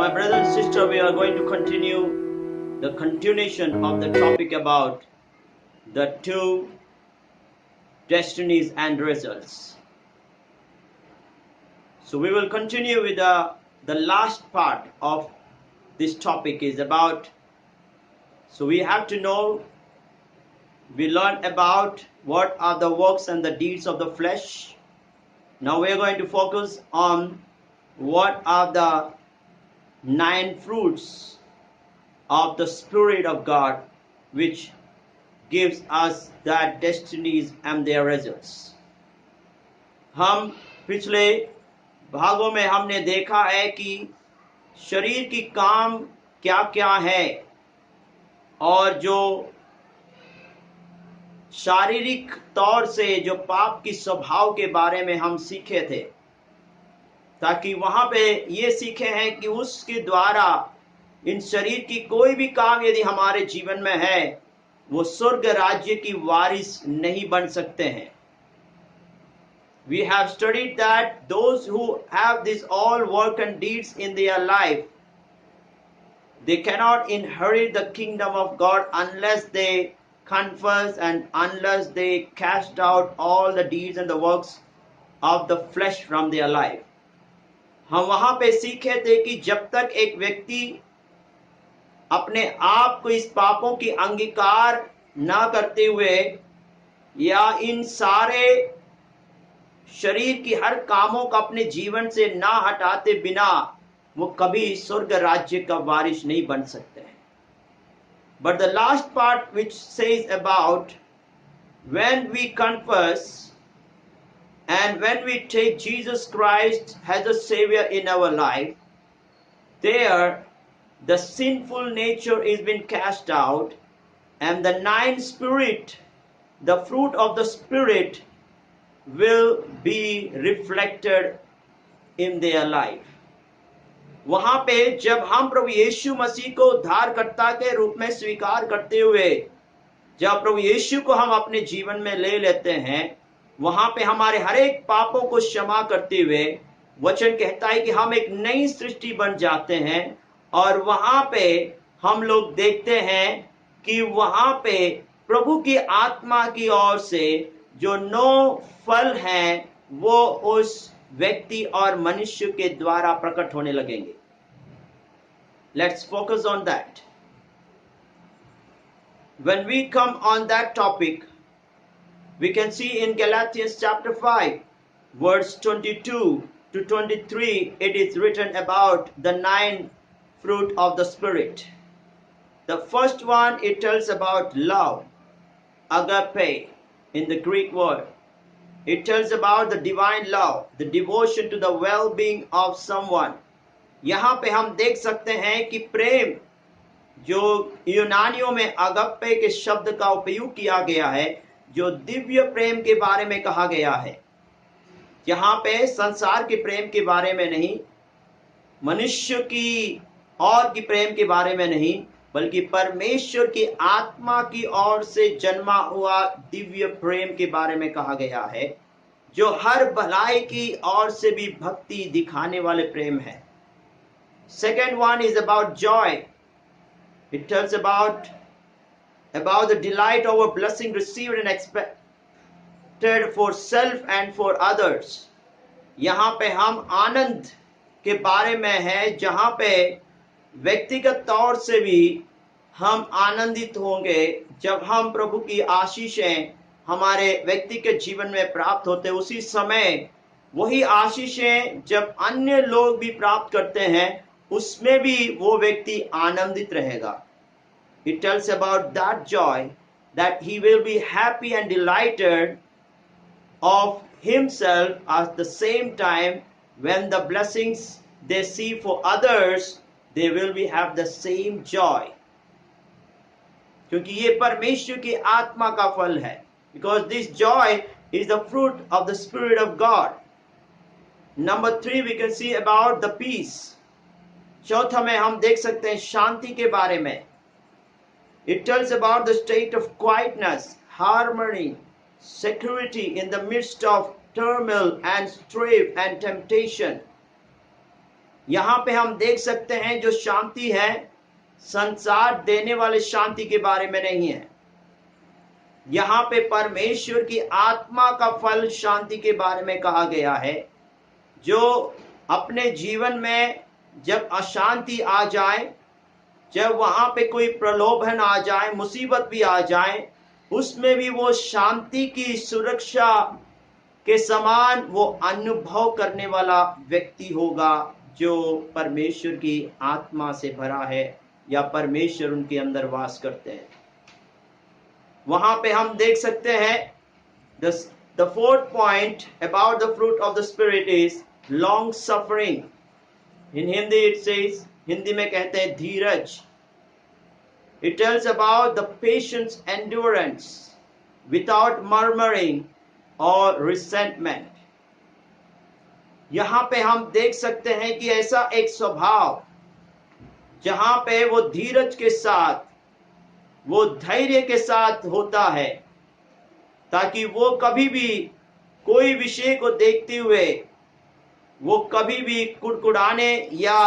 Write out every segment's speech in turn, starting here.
my brother and sister, we are going to continue the continuation of the topic about the two destinies and results. So we will continue with the last part of this topic is about, so we have to know, we learned about what are the works and the deeds of the flesh. Now we are going to focus on what are the 9 fruits of the Spirit of God which gives us that destinies and their results. हम पिछले भागों में हमने देखा है कि शरीर की काम क्या क्या है और जो शारीरिक तौर से जो पाप की स्वभाव के बारे में हम सीखे थे, ताकि वहां पे ये सीखे हैं कि उसके द्वारा इन शरीर की कोई भी काम यदि हमारे जीवन में है वो स्वर्ग राज्य की वारिस नहीं बन सकते हैं. We have studied that those who have this all work and deeds in their life, they cannot inherit the kingdom of God unless they confess and unless they cast out all the deeds and the works of the flesh from their life. हम वहां पे सीखे थे कि जब तक एक व्यक्ति अपने आप को इस पापों की अंगीकार ना करते हुए या इन सारे शरीर की हर कामों को अपने जीवन से ना हटाते बिना वो कभी स्वर्ग राज्य का वारिस नहीं बन सकते हैं. But the last part which says about when we confess and when we take Jesus Christ as a Savior in our life, there the sinful nature is been cast out and the 9 spirit, the fruit of the Spirit will be reflected in their life. वहां पे जब हम प्रभु यीशु मसीह को उद्धारकर्ता के रूप में स्वीकार करते हुए जब प्रभु यीशु को हम अपने जीवन में ले लेते हैं, वहां पे हमारे हर एक पापों को क्षमा करते हुए वचन कहता है कि हम एक नई सृष्टि बन जाते हैं. और वहां पे हम लोग देखते हैं कि वहां पे प्रभु की आत्मा की ओर से जो 9 फल हैं वो उस व्यक्ति और मनुष्य के द्वारा प्रकट होने लगेंगे. Let's focus on that. When we come on that topic, we can see in Galatians chapter 5 verse 22 to 23 it is written about the 9 fruit of the Spirit. The first one, it tells about love, agape in the Greek word. It tells about the divine love, the devotion to the well-being of someone. यहाँ पे हम देख सकते हैं कि प्रेम जो यूनानियों में अगप्पे के शब्द का उपयोग किया गया है, जो दिव्य प्रेम के बारे में कहा गया है. यहाँ पे संसार के प्रेम के बारे में नहीं, मनुष्य की और की प्रेम के बारे में नहीं, बल्कि परमेश्वर की आत्मा की ओर से जन्मा हुआ दिव्य प्रेम के बारे में कहा गया है, जो हर भलाई की ओर से भी भक्ति दिखाने वाले प्रेम है. Second one is about joy. It tells about the delight over blessing received and expected for self and for others. यहाँ पे हम आनंद के बारे में है, जहाँ पे व्यक्तिगत तौर से भी हम आनंदित होंगे जब हम प्रभु की आशीषें हमारे व्यक्तिगत जीवन में प्राप्त होते. उसी समय वही आशीषें जब अन्य लोग भी प्राप्त करते हैं, उसमें भी वो व्यक्ति आनंदित रहेगा. It tells about that joy that he will be happy and delighted of himself at the same time when the blessings they see for others, they will be have the same joy. क्योंकि ये परमेश्वर की आत्मा का फल है. Because this joy is the fruit of the Spirit of God. Number 3, we can see about the peace. चौथा में हम देख सकते हैं शांति के बारे में. It tells about the state of quietness, harmony, security in the midst of turmoil and strife and temptation. यहाँ पे हम देख सकते हैं जो शांति है संसार देने वाले शांति के बारे में नहीं है। यहाँ पे परमेश्वर की आत्मा का फल शांति के बारे में कहा गया है। जो अपने जीवन में जब अशांति आ जाए, जब वहां पे कोई प्रलोभन आ जाए, मुसीबत भी आ जाए, उसमें भी वो शांति की सुरक्षा के समान वो अनुभव करने वाला व्यक्ति होगा जो परमेश्वर की आत्मा से भरा है या परमेश्वर उनके अंदर वास करते हैं। वहां पे हम देख सकते हैं the fourth point about the fruit of the spirit is long suffering. In Hindi it says, Hindi में कहते हैं धीरज। It tells about the patience, endurance without murmuring or resentment. यहाँ पे हम देख सकते हैं कि ऐसा एक स्वभाव जहां पे वो धीरज के साथ, वो धैर्य के साथ होता है, ताकि वो कभी भी कोई विषय को देखते हुए वो कभी भी कुड़कुड़ाने या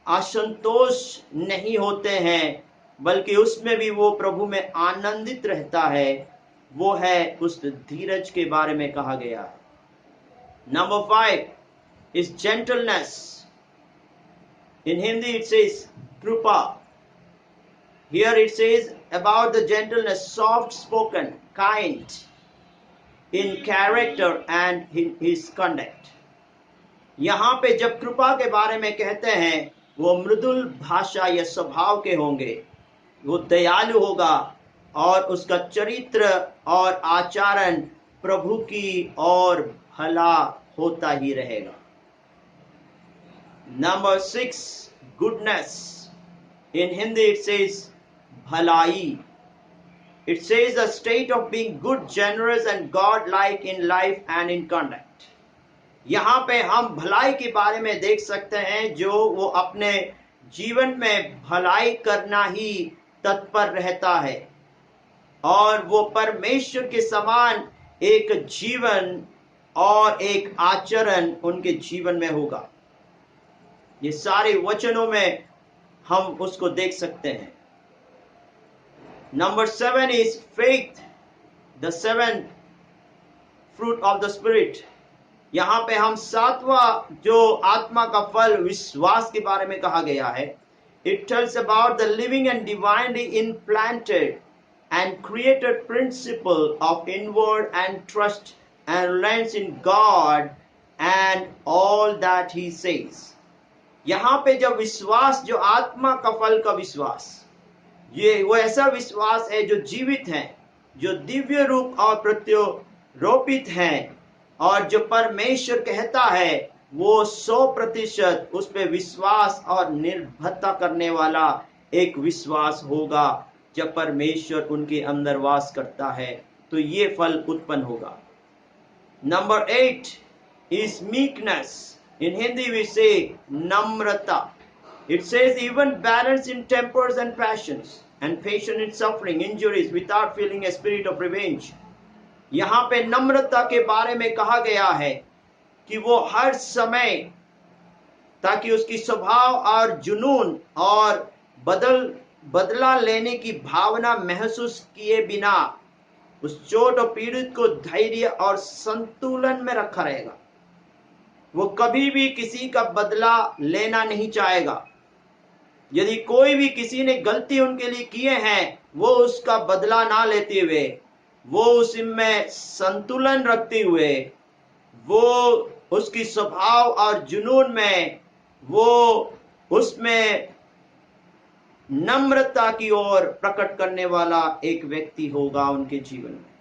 असंतोष नहीं होते हैं, बल्कि उसमें भी वो प्रभु में आनंदित रहता है। वो है उस धीरज के बारे में कहा गया है। Number 5 is gentleness. In Hindi it says krupa. Here it says about the gentleness, soft spoken, kind in character and in his conduct. यहाँ पे जब कृपा के बारे में कहते हैं, वो मृदुल भाषा या स्वभाव के होंगे, वो दयालु होगा और उसका चरित्र और आचरण प्रभु की ओर भला होता ही रहेगा। Number 6, goodness. In Hindi it says bhalai. It says a state of being good, generous and God-like in life and in conduct. यहाँ पे हम भलाई के बारे में देख सकते हैं, जो वो अपने जीवन में भलाई करना ही तत्पर रहता है और वो परमेश्वर के समान एक जीवन और एक आचरण उनके जीवन में होगा। ये सारे वचनों में हम उसको देख सकते हैं। Number 7 is faith, the 7th fruit of the spirit. यहाँ पे हम 7वां जो आत्मा का फल विश्वास के बारे में कहा गया है। It tells about the living and divinely implanted and created principle of inward and trust and reliance in God and all that he says. यहाँ पे जब विश्वास, जो आत्मा का फल का विश्वास, ये वो ऐसा विश्वास है जो जीवित है, जो दिव्य रूप और प्रत्यारोपित है, और जो परमेश्वर कहता है वो 100% उस पे विश्वास और निर्भरता करने वाला एक विश्वास होगा। जब परमेश्वर उनके अंदर वास करता है तो ये फल उत्पन्न होगा। Number 8 is meekness. In Hindi we say namrata. It says even balance in tempers and passions and patient in suffering injuries without feeling a spirit of revenge. यहाँ पे नम्रता के बारे में कहा गया है कि वो हर समय, ताकि उसकी स्वभाव और जुनून और बदला लेने की भावना महसूस किए बिना उस चोट और पीड़ित को धैर्य और संतुलन में रखा रहेगा। वो कभी भी किसी का बदला लेना नहीं चाहेगा। यदि कोई भी किसी ने गलती उनके लिए किए हैं, वो उसका बदला ना लेते हुए, वो उसमें संतुलन रखते हुए, वो उसकी स्वभाव और जुनून में, वो उसमें नम्रता की ओर प्रकट करने वाला एक व्यक्ति होगा उनके जीवन में।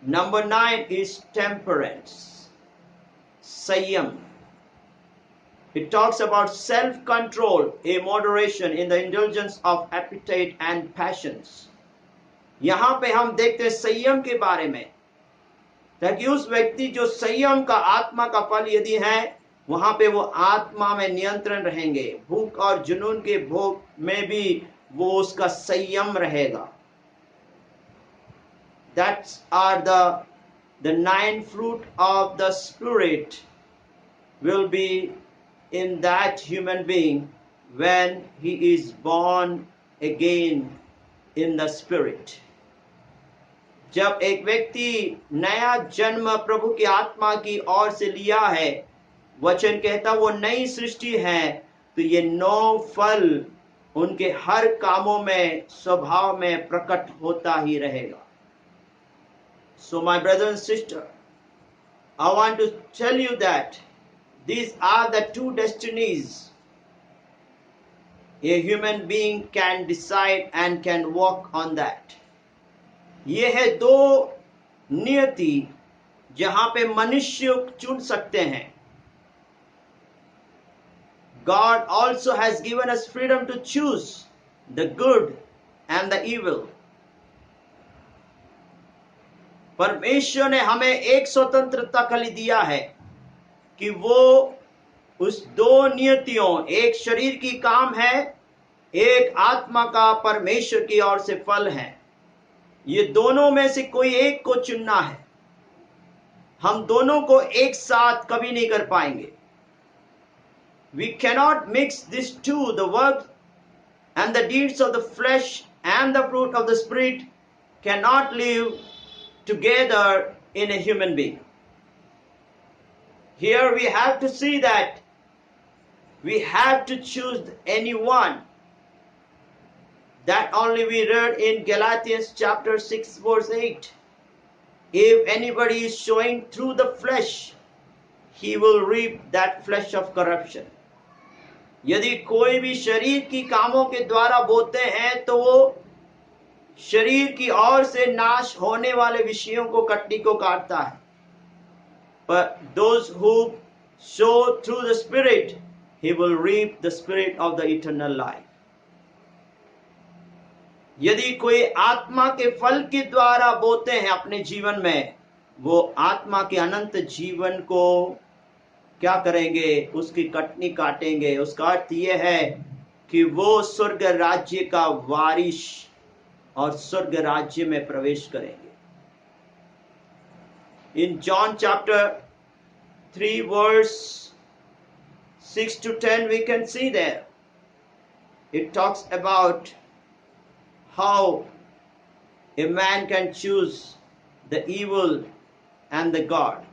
नंबर 9 इज टेम्परेंस, संयम. It talks about self-control, a moderation in the indulgence of appetite and passions. यहाँ पे हम देखते हैं संयम के बारे में, ताकि उस व्यक्ति जो संयम का आत्मा का फल यदि है, वहां पे वो आत्मा में नियंत्रण रहेंगे, भूख और जुनून के भोग में भी वो उसका संयम रहेगा. That are the 9 fruit of the spirit will be in that human being when he is born again in the spirit. जब एक व्यक्ति नया जन्म प्रभु की आत्मा की ओर से लिया है, वचन कहता वो नई सृष्टि है, तो ये 9 फल उनके हर कामों में, स्वभाव में प्रकट होता ही रहेगा. So my brother and sister, I want to tell you that these are the 2 destinies a human being can decide and can walk on that. ये है 2 नियति जहां पे मनुष्य चुन सकते हैं. God also has given us freedom to choose the good and the evil. परमेश्वर ने हमें एक स्वतंत्रता कली दिया है कि वो उस 2 नियतियों, एक शरीर की काम है, एक आत्मा का परमेश्वर की ओर से फल है. ये दोनों में से कोई एक को चुनना है. हम दोनों को एक साथ कभी नहीं कर पाएंगे. We cannot mix these 2, the work and the deeds of the flesh and the fruit of the spirit cannot live together in a human being. Here we have to see that we have to choose any one. That only we read in Galatians chapter 6 verse 8. If anybody is showing through the flesh, he will reap that flesh of corruption. यदि कोई भी शरीर की कामों के द्वारा बोते हैं तो वो शरीर की ओर से नाश होने वाले विषयों को, कटनी को काटता है. But those who sow through the spirit, he will reap the spirit of the eternal life. यदि कोई आत्मा के फल के द्वारा बोते हैं अपने जीवन में, वो आत्मा के अनंत जीवन को क्या करेंगे? उसकी कटनी काटेंगे. उसका अर्थ यह है कि वो स्वर्ग राज्य का वारिस और स्वर्ग राज्य में प्रवेश करेंगे. In John chapter 3 verse 6 to 10 we can see there. It talks about how a man can choose the evil and the God.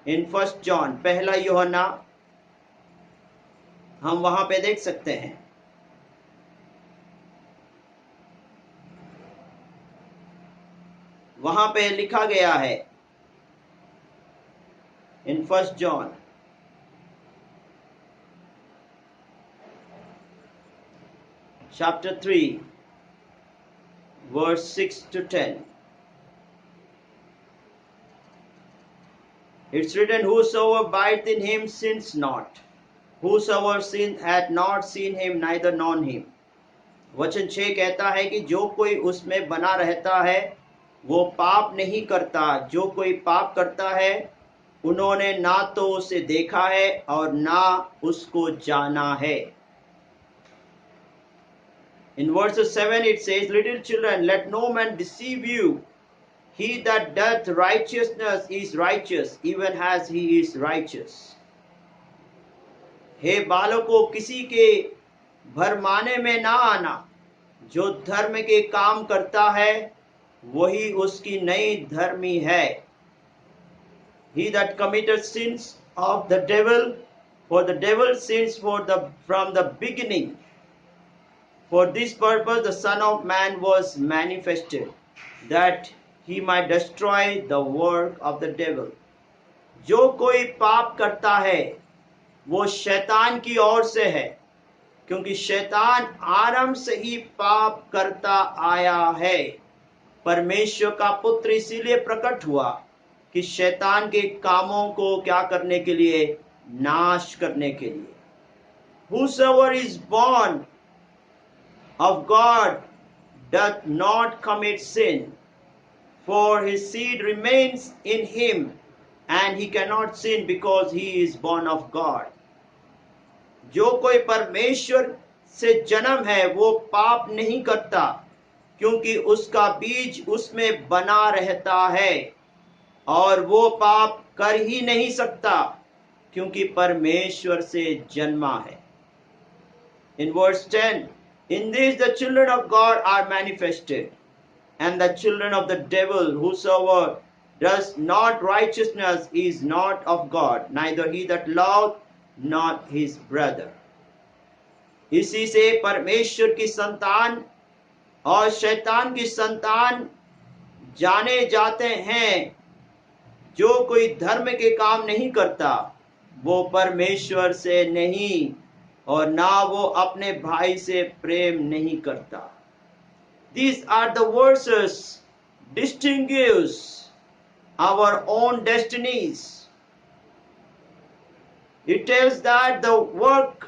In 1 John, पहला यूहन्ना, हम वहां पे देख सकते हैं. वहां पे लिखा गया है in 1 John chapter 3 verse 6 to 10. It's written, whosoever abideth in him sins not. Whosoever sinned hath not seen him, neither known him. वचन 6 कहता है कि जो कोई उसमें बना रहता है वो पाप नहीं करता. जो कोई पाप करता है उन्होंने ना तो उसे देखा है और ना उसको जाना है. In verse 7 it says, little children, let no man deceive you. He that doth righteousness is righteous, even as he is righteous. हे बालकों, किसी के भरमाने में ना आना. जो धर्म के काम करता है वही उसकी नई धर्मी है. He that committeth sins of the devil, for the devil sins from the beginning. For this purpose the Son of Man was manifested, that he might destroy the work of the devil. जो कोई पाप करता है वो शैतान की ओर से है, क्योंकि शैतान आरंभ से ही पाप करता आया है. परमेश्वर का पुत्र इसीलिए प्रकट हुआ कि शैतान के कामों को क्या करने के लिए? नाश करने के लिए. Whosoever is born of God doth not commit sin, for his seed remains in him, and he cannot sin because he is born of God. जो कोई परमेश्वर से जन्म है वो पाप नहीं करता, क्योंकि उसका बीज उसमें बना रहता है, और वो पाप कर ही नहीं सकता क्योंकि परमेश्वर से जन्मा है। In verse 10, in this the children of God are manifested, and the children of the devil, whosoever does not righteousness is not of God, neither he that loveth not his brother. इसी से परमेश्वर की संतान और शैतान की संतान जाने जाते हैं। जो कोई धर्म के काम नहीं करता वो परमेश्वर से नहीं, और ना वो अपने भाई से प्रेम नहीं करता। These are the verses distinguish our own destinies. It tells that the work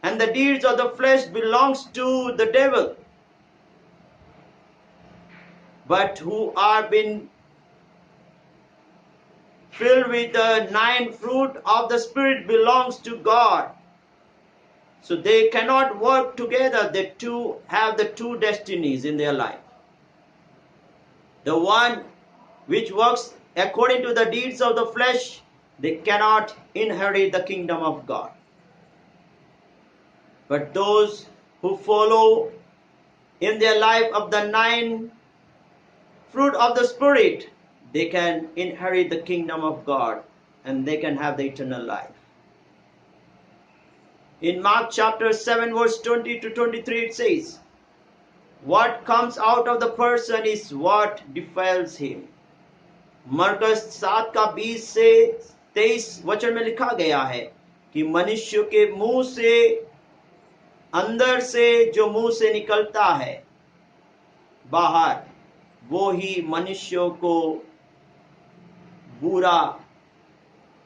and the deeds of the flesh belongs to the devil, but who are been filled with the 9 fruit of the Spirit belongs to God. So they cannot work together. They two have the two destinies in their life. The one which works according to the deeds of the flesh, they cannot inherit the kingdom of God. But those who follow in their life of the 9 fruit of the Spirit, they can inherit the kingdom of God and they can have the eternal life. In Mark chapter 7 verse 20 to 23 it says, what comes out of the person is what defiles him. मरकस 7 का 20 से 23 वचन में लिखा गया है कि मनुष्य के मुंह से, अंदर से जो मुंह से निकलता है बाहर, वो ही मनुष्यों को बुरा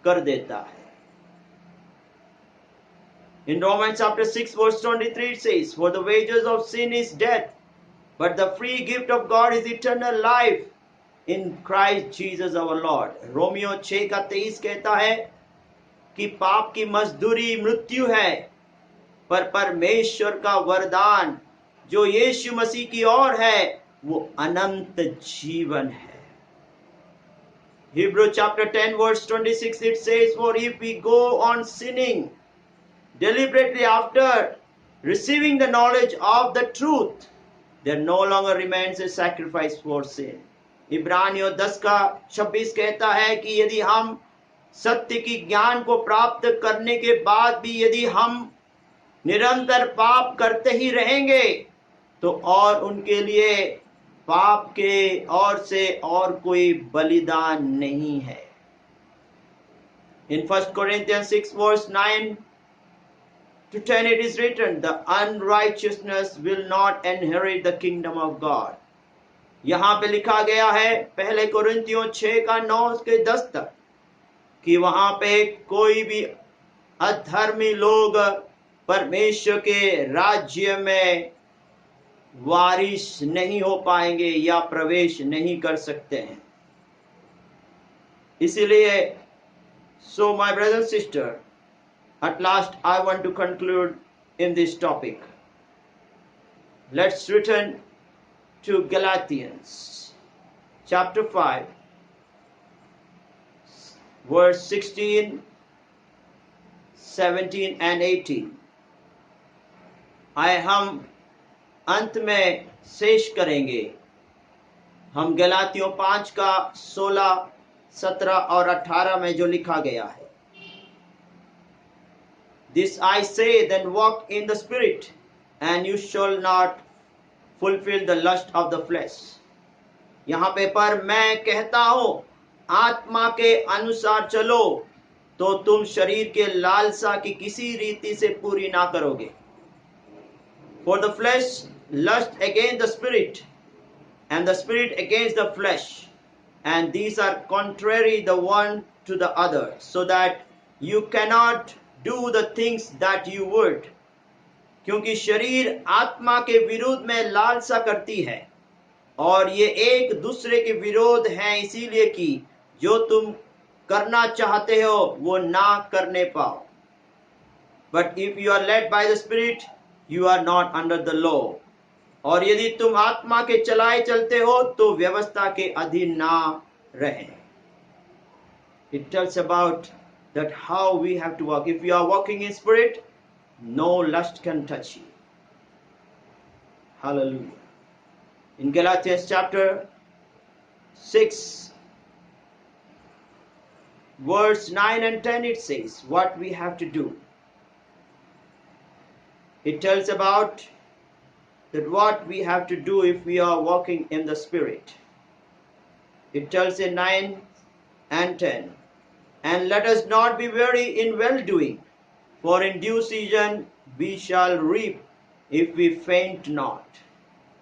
कर देता है। In Romans chapter 6 verse 23 it says, for the wages of sin is death, but the free gift of God is eternal life in Christ Jesus our Lord. Romeo 6 का 23 कहता है कि पाप की मजदूरी मृत्यु है, पर परमेश्वर का वरदान जो यीशु मसीह की ओर है वो अनंत जीवन है। Hebrew chapter 10 verse 26 it says, for if we go on sinning deliberately after receiving the knowledge of the truth, there no longer remains a sacrifice for sin. इब्रानियों 10 का 26 कहता है कि यदि हम सत्य की ज्ञान को प्राप्त करने के बाद भी यदि हम निरंतर पाप करते ही रहेंगे तो और उनके लिए पाप के और से और कोई बलिदान नहीं है। In 1 Corinthians 6 verse 9 to 10 it is written, the unrighteousness will not inherit the kingdom of God. यहाँ पे लिखा गया है पहले कोरिन्थियों 6 का 9 के 10 तक कि वहां पे कोई भी अधर्मी लोग परमेश्वर के राज्य में वारिस नहीं हो पाएंगे या प्रवेश नहीं कर सकते हैं। इसीलिए so my brother and sister, at last I want to conclude in this topic. Let's return to Galatians chapter 5 verse 16, 17 and 18. आए हम अंत में शेष करेंगे। हम गलातियों 5 का 16, 17 और 18 में जो लिखा गया है, This I say, then walk in the Spirit, and you shall not fulfill the lust of the flesh. यहाँ पे पर मैं कहता हूँ आत्मा के अनुसार चलो तो तुम शरीर के लालसा की किसी रीति से पूरी ना करोगे। For the flesh lust against the spirit, and the spirit against the flesh, and these are contrary the one to the other, so that you cannot do the things that you would. क्योंकि शरीर आत्मा के विरुद्ध में लालसा करती है और ये एक दूसरे के विरोध हैं, इसीलिए कि जो तुम करना चाहते हो वो ना करने पाओ। But if you are led by the Spirit, you are not under the law. और यदि तुम आत्मा के चलाए चलते हो तो व्यवस्था के अधीन ना रहे। It tells about that how we have to walk. If we are walking in spirit, no lust can touch you. Hallelujah. In Galatians chapter 6, verse 9 and 10, it says what we have to do. It tells about that what we have to do if we are walking in the spirit. It tells in 9 and 10, and let us not be weary in well-doing, for in due season we shall reap if we faint not.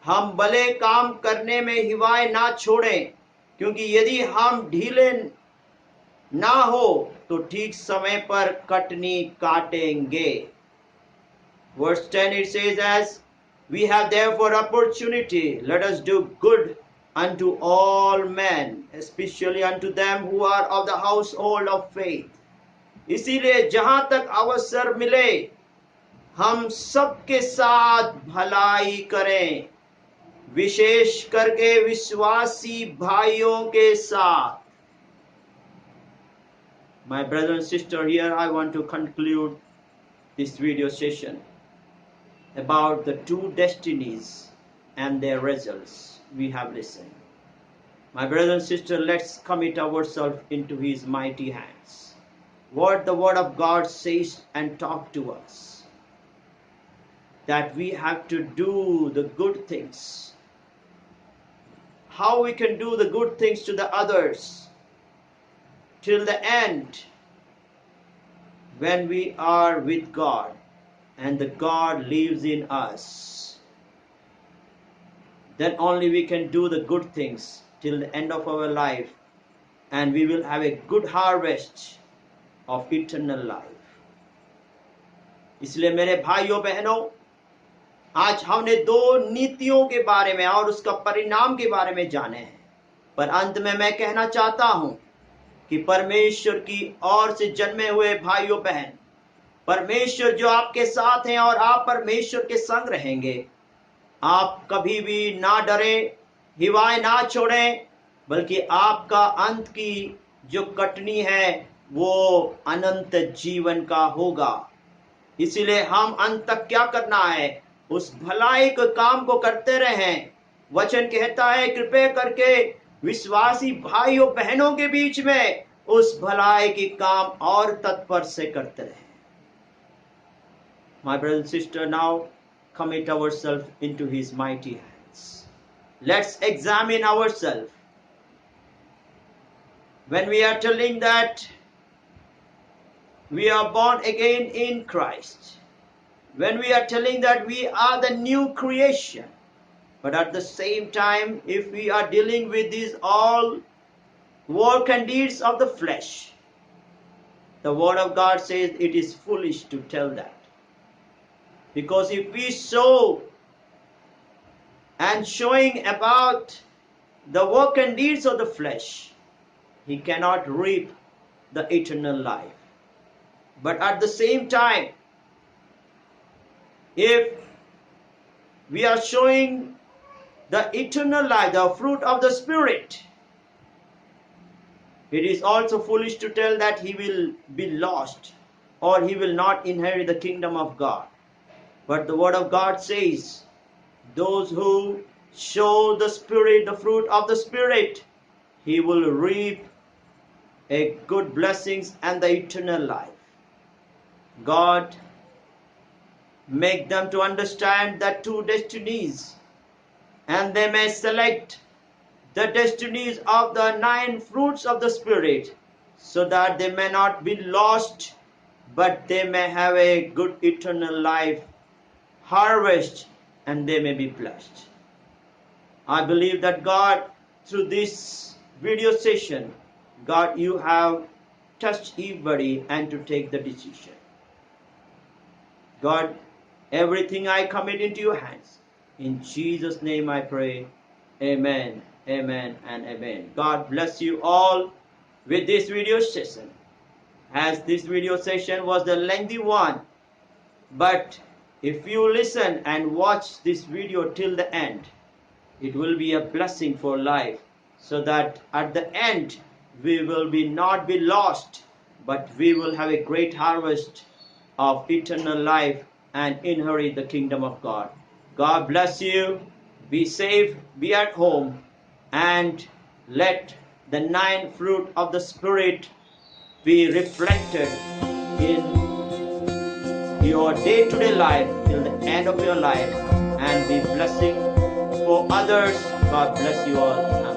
हम भले काम करने में हिवाए ना छोड़ें, क्योंकि यदि हम ढीले ना हो तो ठीक समय पर कटनी काटेंगे. Verse 10 it says, as we have therefore opportunity, let us do good unto all men, especially unto them who are of the household of faith. इसीलिए जहां तक अवसर मिले हम सबके साथ भलाई करें, विशेष करके विश्वासी भाइयों के साथ. My brother and sister, here I want to conclude this video session about the two destinies and their results we have listened. My brother and sister, let's commit ourselves into His mighty hands. What the Word of God says and talk to us, that we have to do the good things. How we can do the good things to the others till the end, when we are with God and the God lives in us. Then only we can do the good things till the end of our life, and we will have a good harvest of eternal life. इसलिए मेरे भाइयों बहनों, आज हमने दो नीतियों के बारे में और उसका परिणाम के बारे में जाने हैं, पर अंत में मैं कहना चाहता हूं कि परमेश्वर की ओर से जन्मे हुए भाइयों बहन, परमेश्वर जो आपके साथ हैं और आप परमेश्वर के संग रहेंगे, आप कभी भी ना डरें, हिवाए ना छोड़ें, बल्कि आपका अंत की जो कटनी है वो अनंत जीवन का होगा. इसीलिए हम अंत तक क्या करना है, उस भलाई के काम को करते रहें. वचन कहता है कृपया करके विश्वासी भाइयों बहनों के बीच में उस भलाई की काम और तत्पर से करते रहें. My brother and sister, now commit ourselves into His mighty hands. Let's examine ourselves. When we are telling that we are born again in Christ, when we are telling that we are the new creation, but at the same time, if we are dealing with these all work and deeds of the flesh, the Word of God says it is foolish to tell that. Because if we show and showing about the work and deeds of the flesh, he cannot reap the eternal life. But at the same time, if we are showing the eternal life, the fruit of the Spirit, it is also foolish to tell that he will be lost or he will not inherit the kingdom of God. But the Word of God says, those who show the Spirit, the fruit of the Spirit, he will reap a good blessings and the eternal life. God make them to understand that two destinies, and they may select the destinies of the 9 fruits of the Spirit, so that they may not be lost, but they may have a good eternal life harvest, and they may be blessed. I believe that God, through this video session, God, you have touched everybody and to take the decision. God, everything I commit into your hands. In Jesus' name I pray. Amen, amen, and amen. God bless you all with this video session. As this video session was the lengthy one, but if you listen and watch this video till the end, it will be a blessing for life, so that at the end we will not be lost, but we will have a great harvest of eternal life and inherit the kingdom of God. God bless you. Be safe, be at home, and let the 9 fruit of the Spirit be reflected in your day-to-day life till the end of your life and be blessing for others. God bless you all.